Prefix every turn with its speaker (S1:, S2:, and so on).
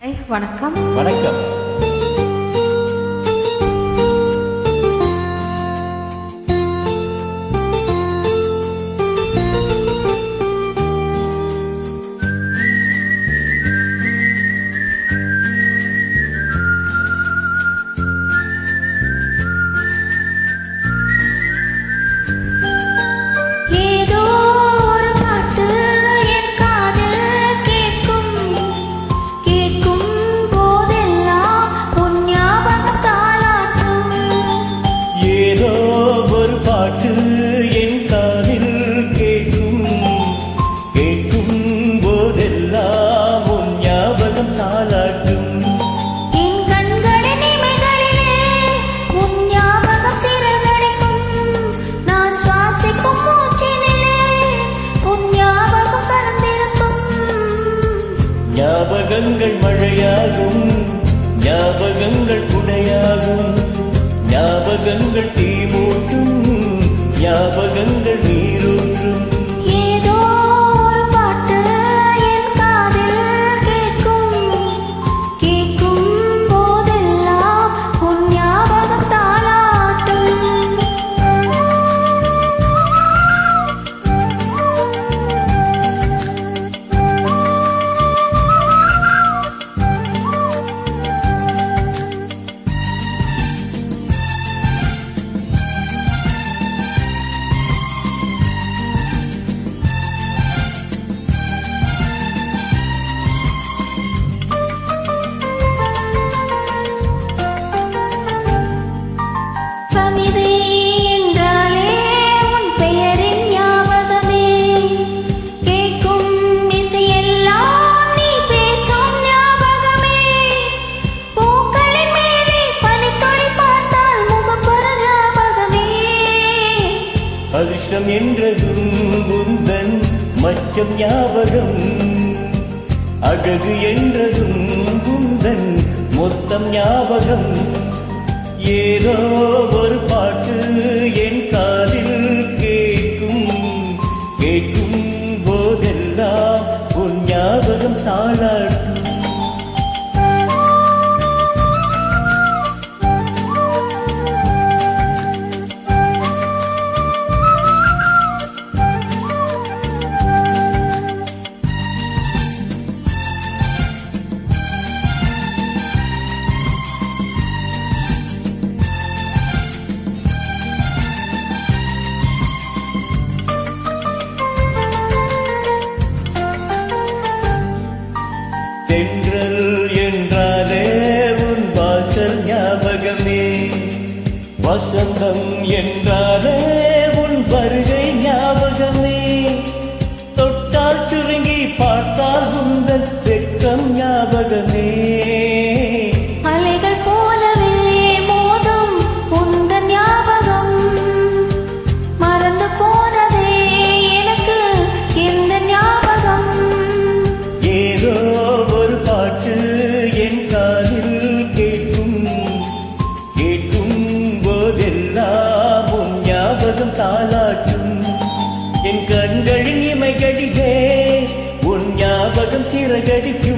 S1: வணக்கம்.
S2: வணக்கம். ஞாபகங்கள் மழையாகும், ஞாபகங்கள் குடையாகும், ஞாபகங்கள் தீமூட்டும், ஞாபகங்கள் நீரூற்றும்.
S3: ஏதோ ஒரு பாட்டு என் காதில் கேட்கும், கேட்கும் போதெல்லாம் உன் ஞாபகம் தாளாட்டும்.
S2: அதிர்ஷ்டம் என்றதும் குந்தன் மச்சம் ஞாபகம், அழகு என்றதும் குந்தன் மொத்தம் ஞாபகம். ஏதோ ஒரு பாட்டு என் காதில் கேட்கும், கேட்கும் போதெல்லாம் உன் ஞாபகம் தாளாட்டும். தென்றல் என்றாலே உன் வாசல் ஞாபகமே, வசந்தம் என்றாலே உன் வருகை ஞாபகமே, தொட்டால் சுருங்கி பார்த்தால் உந்தன் வெட்கம் ஞாபகமே.
S3: அலைகள் போலவே மோதும் உந்தன் ஞாபகம், மறந்து போனதே எனக்கு இந்த ஞாபகம்.
S2: ஏதோ ஒரு பாட்டு என் காதில் கேட்கும், கேட்கும் போதெல்லாம் உன் ஞாபகம் தாளாட்டும். என் கண்களின் இமைகளிலே உன் ஞாபகம் சிறகடிக்கும்.